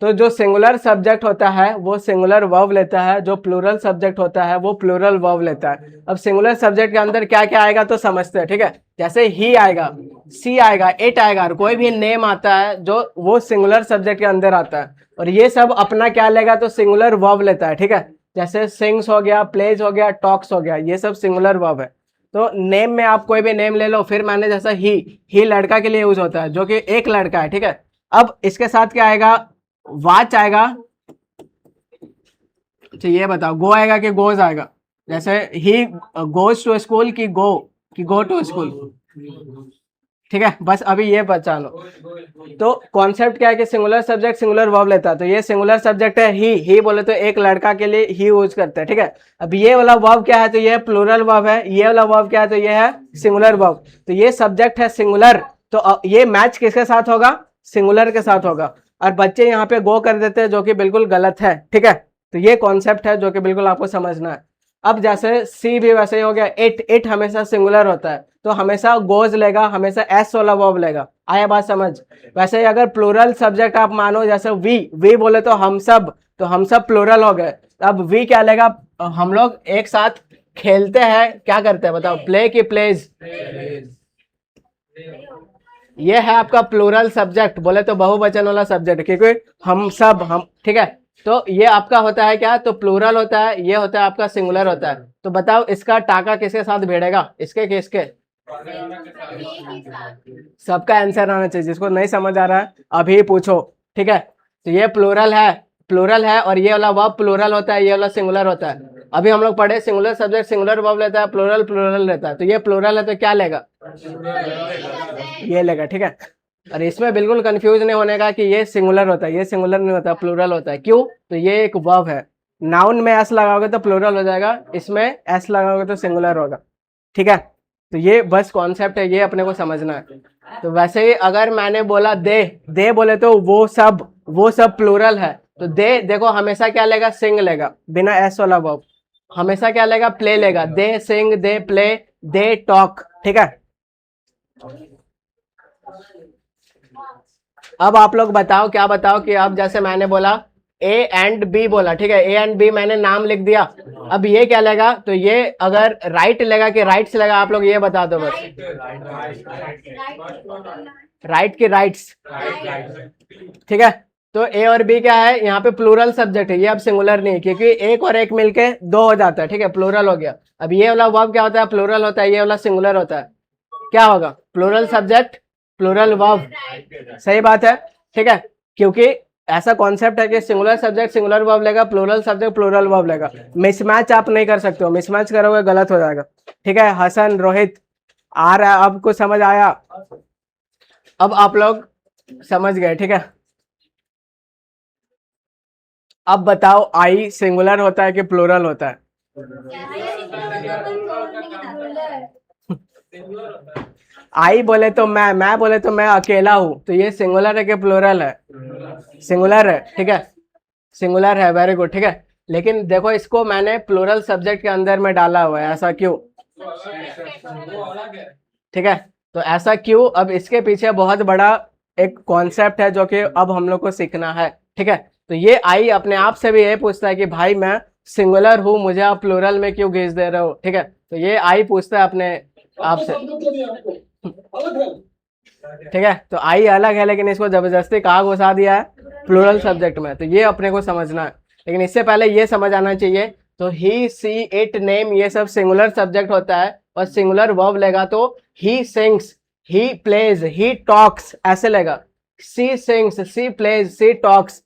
तो जो सिंगुलर सब्जेक्ट होता है वो सिंगुलर वर्ब लेता है, जो प्लूरल सब्जेक्ट होता है वो प्लूरल वर्ब लेता है। अब सिंगुलर सब्जेक्ट के अंदर क्या क्या आएगा तो समझते हैं, ठीक है। जैसे ही आएगा, सी आएगा, इट आएगा, और कोई भी नेम आता है जो वो सिंगुलर सब्जेक्ट के अंदर आता है, और ये सब अपना क्या लेगा, तो सिंगुलर वर्ब लेता है, ठीक है। जैसे सिंग्स हो गया, प्लेज हो गया, टॉक्स हो गया, ये सब सिंगुलर वर्ब है। तो नेम में आप कोई भी नेम ले लो, फिर मैंने जैसा ही लड़का के लिए यूज होता है, जो कि एक लड़का है, ठीक है। अब इसके साथ क्या आएगा, वाच आएगा, तो ये बताओ गो आएगा कि गोज आएगा, जैसे ही गोज टू स्कूल की गो टू स्कूल, ठीक है। बस अभी ये बचा लो। तो कॉन्सेप्ट क्या है कि सिंगुलर सब्जेक्ट सिंगुलर वर्ब लेता है, तो ये सिंगुलर सब्जेक्ट है ही बोले तो एक लड़का के लिए ही यूज करते हैं, ठीक है। अब ये वाला वर्ब क्या है, तो ये प्लूरल वर्ब है, ये वाला वर्ब क्या है, तो ये है सिंगुलर वर्ब। तो ये सब्जेक्ट है सिंगुलर, तो ये मैच किसके साथ होगा, सिंगुलर के साथ होगा। और बच्चे यहाँ पे गो कर देते हैं, जो कि बिल्कुल गलत है, ठीक है। तो ये कॉन्सेप्ट है जो कि बिल्कुल आपको समझना है। अब जैसे सी भी वैसे ही हो गया, इट हमेशा सिंगुलर होता है, तो हमेशा गोज लेगा, हमेशा एस वाला वर्ब लेगा। आया बात समझ। वैसे ही अगर प्लूरल सब्जेक्ट आप मानो, जैसे वी बोले तो हम सब प्लूरल हो गए। अब वी क्या लेगा, हम लोग एक साथ खेलते हैं, क्या करते हैं बताओ, प्ले की प्लेज, ये है आपका प्लूरल सब्जेक्ट, बोले तो बहुवचन वाला सब्जेक्ट, क्योंकि हम, ठीक है। तो ये आपका होता है क्या, तो प्लूरल होता है, ये होता है आपका सिंगुलर होता है। तो बताओ इसका टाका किसके साथ भिड़ेगा, इसके किसके, सबका आंसर आना चाहिए, जिसको नहीं समझ आ रहा है अभी पूछो, ठीक है। तो ये प्लूरल है, और ये वाला वर्ब प्लूरल होता है, ये वाला सिंगुलर होता है। अभी हम लोग पढ़े सिंगुलर सब्जेक्ट सिंगुलर वर्ब लेता है, प्लूरल प्लूरल रहता है, तो ये प्लूरल है तो क्या लेगा, ये लेगा, ठीक है। और इसमें बिल्कुल कंफ्यूज नहीं होने का कि ये सिंगुलर होता है, ये सिंगुलर नहीं होता, प्लूरल होता है। क्यों, तो ये एक वर्ब है, नाउन में एस लगाओगे तो प्लूरल हो जाएगा, इसमें एस लगाओगे तो सिंगुलर होगा, ठीक है। तो ये बस कॉन्सेप्ट है, ये अपने को समझना है। तो वैसे ही अगर मैंने बोला दे बोले तो वो सब प्लूरल है, तो दे देखो हमेशा क्या लेगा, सिंग लेगा, बिना एस वाला वर्ब। हमेशा क्या लेगा, प्ले लेगा, दे सिंग, दे प्ले, दे टॉक, ठीक है। अब आप लोग बताओ, क्या बताओ कि अब जैसे मैंने बोला ए एंड बी बोला, ठीक है, ए एंड बी मैंने नाम लिख दिया, अब ये क्या लेगा, तो ये अगर राइट लेगा कि राइट्स लेगा, आप लोग ये बता दो बस। राइट की राइट्स, ठीक है। तो ए और बी क्या है, यहाँ पे प्लूरल सब्जेक्ट है, ये अब सिंगुलर नहीं है, क्योंकि एक और एक मिलके दो हो जाता है, ठीक है, प्लूरल हो गया। अब ये वाला वर्ब क्या होता है, प्लूरल होता है, ये वाला सिंगुलर होता है, क्या होगा, प्लूरल सब्जेक्ट प्लूरल वर्ब, सही बात है, ठीक है। क्योंकि ऐसा कॉन्सेप्ट है कि सिंगुलर सब्जेक्ट सिंगुलर वर्ब लेगा, प्लूरल सब्जेक्ट प्लूरल वर्ब लेगा। मिसमैच आप नहीं कर सकते हो, मिसमैच करोगे गलत हो जाएगा, ठीक है। हसन, रोहित आ रहा है, अब कुछ समझ आया, अब आप लोग समझ गए, ठीक है। अब बताओ आई सिंगुलर होता है कि प्लूरल होता है, आई बोले तो मैं बोले तो मैं अकेला हूं, तो ये सिंगुलर है कि प्लूरल है, सिंगुलर है, ठीक है, सिंगुलर है, वेरी गुड, ठीक है। लेकिन देखो इसको मैंने प्लूरल सब्जेक्ट के अंदर में डाला हुआ है, ऐसा क्यों, ठीक है। तो ऐसा क्यों, अब इसके पीछे बहुत बड़ा एक कॉन्सेप्ट है जो कि अब हम लोग को सीखना है, ठीक है। तो ये आई अपने आप से भी ये पूछता है कि भाई मैं सिंगुलर हूं, मुझे आप प्लूरल में क्यों घिस दे रहे हो, ठीक है। तो ये आई पूछता है अपने आप से, ठीक है। तो आई अलग है, लेकिन इसको जबरदस्ती कहाँ घुसा दिया है, प्लूरल सब्जेक्ट में, तो ये अपने को समझना है। लेकिन इससे पहले ये समझ आना चाहिए, तो ही सी इट नेम ये सब सिंगुलर सब्जेक्ट होता है, और सिंगुलर वर्ब लेगा तो he sings, he plays, he talks, ऐसे लेगा, she sings, she plays, she talks,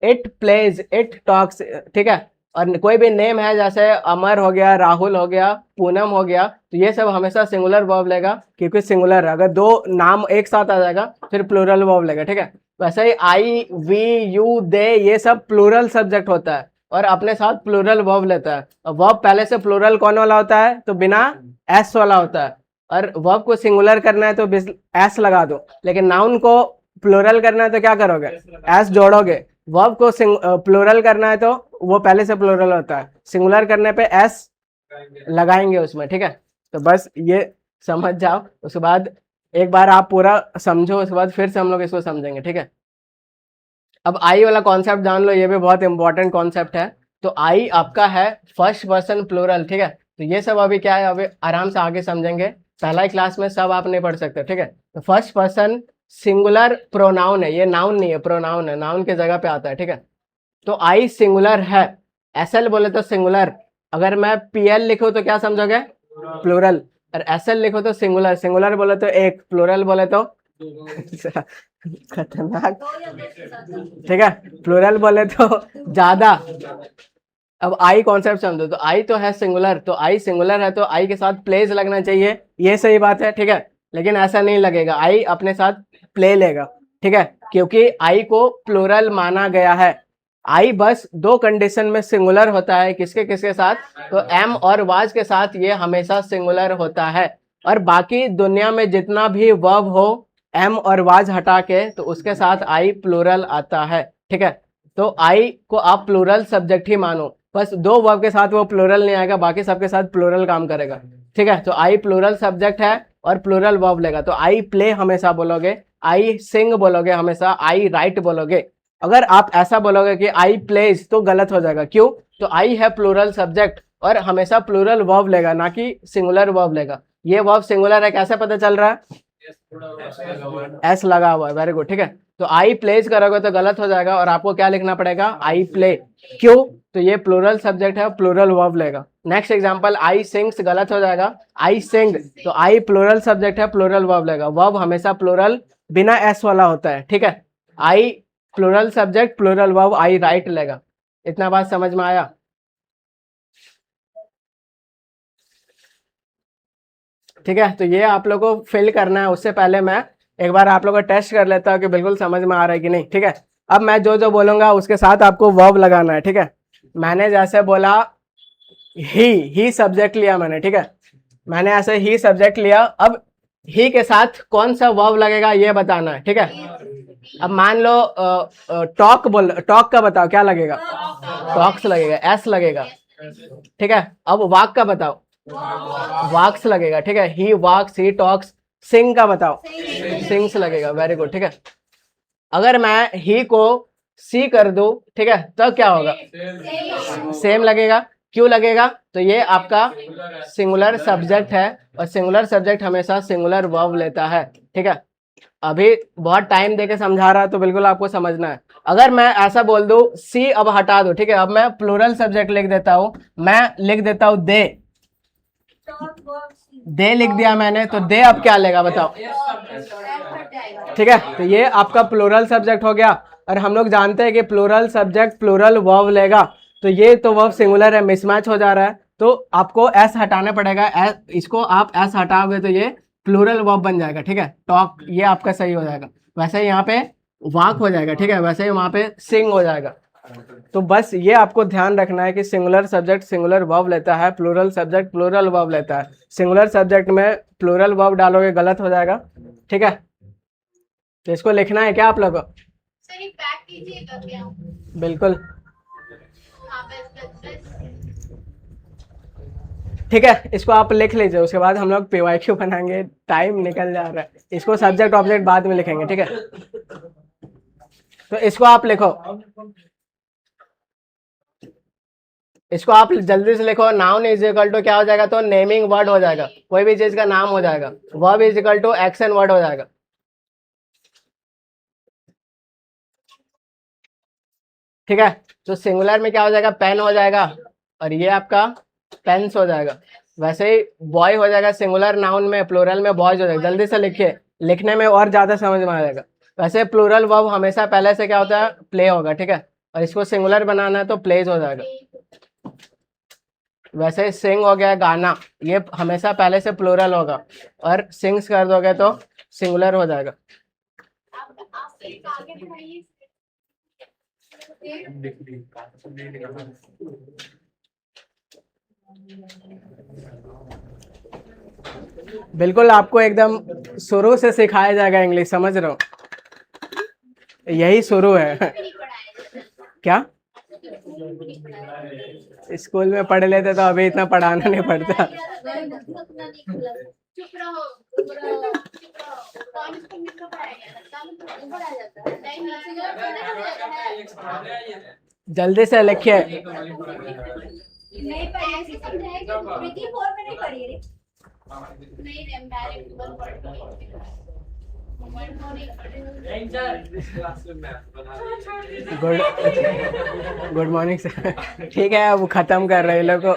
it plays, it talks, ठीक है। और कोई भी नेम है जैसे अमर हो गया, राहुल हो गया, पूनम हो गया, तो ये सब हमेशा सिंगुलर वर्ब लेगा, क्योंकि सिंगुलर है। अगर दो नाम एक साथ आ जाएगा फिर प्लूरल वर्ब लेगा, ठीक है। वैसे ही आई, वी, यू, दे ये सब प्लूरल सब्जेक्ट होता है और अपने साथ प्लूरल वर्ब लेता है। और वर्ब पहले से प्लूरल कौन वाला होता है, तो बिना एस वाला होता है। और वर्ब को सिंगुलर करना है तो एस लगा दो, लेकिन नाउन को प्लूरल करना है तो क्या करोगे, एस जोड़ोगे। वर्ब को प्लूरल करना है तो वो पहले से प्लूरल होता है, सिंगुलर करने पे एस लगाएंगे उसमें, ठीक है। तो बस ये समझ जाओ, उसके बाद एक बार आप पूरा समझो, उसके बाद फिर से हम लोग इसको समझेंगे, ठीक है। अब आई वाला कॉन्सेप्ट जान लो, ये भी बहुत इंपॉर्टेंट कॉन्सेप्ट है। तो आई आपका है फर्स्ट पर्सन प्लूरल, ठीक है। तो ये सब अभी क्या है, अभी आराम से आगे समझेंगे, पहला ही क्लास में सब आप नहीं पढ़ सकते, ठीक है। तो फर्स्ट पर्सन सिंगुलर प्रोनाउन है, ये नाउन नहीं है, प्रोनाउन है, नाउन के जगह पे आता है, ठीक है। तो आई सिंगुलर है, एसएल बोले तो सिंगुलर, अगर मैं पीएल लिखूं तो क्या समझोगे, प्लूरल, और एसएल लिखो तो सिंगुलर, सिंगुलर बोले तो एक, प्लूरल बोले तो खतरनाक, ठीक है, प्लूरल बोले तो ज्यादा। अब आई कॉन्सेप्ट समझो, तो आई तो है सिंगुलर, तो आई सिंगुलर है तो आई के साथ प्लेस लगना चाहिए, ये सही बात है, ठीक है। लेकिन ऐसा नहीं लगेगा, आई अपने साथ प्ले लेगा, ठीक है, क्योंकि आई को प्लूरल माना गया है। आई बस दो कंडीशन में सिंगुलर होता है, किसके किसके साथ, तो एम और वाज के साथ ये हमेशा सिंगुलर होता है। और बाकी दुनिया में जितना भी वर्ब हो एम और वाज हटा के, तो उसके साथ आई प्लूरल आता है, ठीक है। तो आई को आप प्लूरल सब्जेक्ट ही मानो, बस दो वर्ब के साथ वो प्लूरल नहीं आएगा, बाकी सबके साथ प्लूरल काम करेगा, ठीक है। तो आई प्लूरल सब्जेक्ट है और प्लूरल वर्ब लेगा, तो आई प्ले हमेशा बोलोगे, आई सिंग बोलोगे हमेशा, आई राइट बोलोगे। अगर आप ऐसा बोलोगे कि आई प्लेज तो गलत हो जाएगा, क्यों, तो आई है प्लूरल सब्जेक्ट और हमेशा प्लूरल वर्ब लेगा, ना कि सिंगुलर वर्ब लेगा। ये वर्ब सिंगुलर है, कैसे पता चल रहा है, एस लगा हुआ है, वेरी गुड, ठीक है। तो आई प्लेज करोगे तो गलत हो जाएगा, और आपको क्या लिखना पड़ेगा, आई प्ले, क्यों, तो ये प्लूरल सब्जेक्ट है, प्लूरल वर्ब लेगा। नेक्स्ट एग्जांपल, आई सिंग्स गलत हो जाएगा, आई सिंग, तो आई प्लूरल सब्जेक्ट है, प्लूरल वर्ब लेगा, वर्ब हमेशा प्लूरल बिना एस वाला होता है, ठीक है। आई प्लूरल सब्जेक्ट प्लूरल वर्ब, आई राइट लेगा। इतना बात समझ में आया। ठीक है, तो ये आप लोग को फिल करना है। उससे पहले मैं एक बार आप लोग को टेस्ट कर लेता हूँ कि बिल्कुल समझ में आ रहा है कि नहीं। ठीक है, अब मैं जो जो बोलूंगा उसके साथ आपको वर्ब लगाना है। ठीक है, मैंने जैसे बोला ही सब्जेक्ट लिया मैंने। ठीक है, मैंने ऐसे ही सब्जेक्ट लिया, अब ही के साथ कौन सा वर्ब लगेगा ये बताना है। ठीक है, अब मान लो टॉक बोल, टॉक का बताओ क्या लगेगा, टॉक्स लगेगा, एस लगेगा। ठीक है, अब वाक का बताओ, वाक्स लगेगा। ठीक है, ही वाक्स, ही टॉक्स। सिंग का बताओ, सिंग्स लगेगा। Very good. ठीक है, अगर मैं ही को सी कर दूं, ठीक है, तो क्या होगा, सेम लगेगा। क्यों लगेगा, तो ये आपका सिंगुलर सब्जेक्ट है, और सिंगुलर सब्जेक्ट हमेशा सिंगुलर वर्ब लेता है। ठीक है, अभी बहुत टाइम देके समझा रहा है तो बिल्कुल आपको समझना है। अगर मैं ऐसा बोल दूं सी अब हटा दो, ठीक है, अब मैं प्लूरल सब्जेक्ट लिख देता हूं, मैं लिख देता हूं दे लिख दिया मैंने, तो दे अब क्या लेगा बताओ। ठीक है, तो ये आपका प्लूरल सब्जेक्ट हो गया, और हम लोग जानते हैं कि प्लूरल सब्जेक्ट प्लूरल वर्ब लेगा, तो ये तो वर्ब सिंगुलर है, मिसमैच हो जा रहा है, तो आपको एस हटाना पड़ेगा। इसको आप एस हटाओगे तो ये प्लूरल वर्ब बन जाएगा। ठीक है, टॉक ये आपका सही हो जाएगा, वैसे ही यहाँ पे वाक हो जाएगा। ठीक है, वैसे ही वहां पे सिंग हो जाएगा। तो बस ये आपको ध्यान रखना है कि सिंगुलर सब्जेक्ट सिंगुलर वर्ब लेता है, प्लूरल सब्जेक्ट प्लूरल वर्ब लेता है। सिंगुलर सब्जेक्ट में प्लूरल वर्ब डालोगे गलत हो जाएगा। ठीक है, तो इसको लिखना है क्या आप लोगों को, सर एक पैक कीजिएगा क्या? बिल्कुल। हाँ बस। ठीक है, इसको आप लिख लीजिए, उसके बाद हम लोग PYQ बनाएंगे, टाइम निकल जा रहा है। इसको सब्जेक्ट ऑब्जेक्ट बाद में लिखेंगे। ठीक है, तो इसको आप लिखो, इसको आप जल्दी से लिखो। नाउन इज इक्वल टू क्या हो जाएगा, तो नेमिंग वर्ड हो जाएगा, कोई भी चीज का नाम हो जाएगा। Verb is equal to action word हो जाएगा। ठीक है, तो सिंगुलर में क्या हो जाएगा, पेन हो जाएगा, और ये आपका पेन्स हो जाएगा। वैसे ही बॉय हो जाएगा सिंगुलर नाउन में, प्लूरल में बॉयज हो जाएगा। जल्दी से लिखिए, लिखने में और ज्यादा समझ में आ जाएगा। वैसे प्लूरल वर्ब हमेशा पहले से क्या होता है, प्ले होगा। ठीक है, और इसको सिंगुलर बनाना है तो प्लेज हो जाएगा। वैसे सिंग हो गया गाना, ये हमेशा पहले से प्लूरल होगा, और सिंग्स कर दोगे तो सिंगुलर हो जाएगा। आप एक आगे बढ़ाइए। बिल्कुल, आपको एकदम शुरू से सिखाया जाएगा इंग्लिश, समझ रहे हो, यही शुरू है। क्या स्कूल में पढ़ लेते तो अभी इतना पढ़ाना नहीं पड़ता। चुप रहो, चुप रहो, चुप रहो। कौन इसको मिलकर पढ़ाया गया था? ऊपर आ जाता है। नहीं, जल्दी से लिखिए। नहीं पढ़ी, ऐसे समझाएगा। प्रीति 4 में नहीं पढ़ी रे। नहीं रे, डायरेक्ट 1 पढ़ी। Good morning sir. ठीक है, अब खत्म कर रहे हैं लोग को।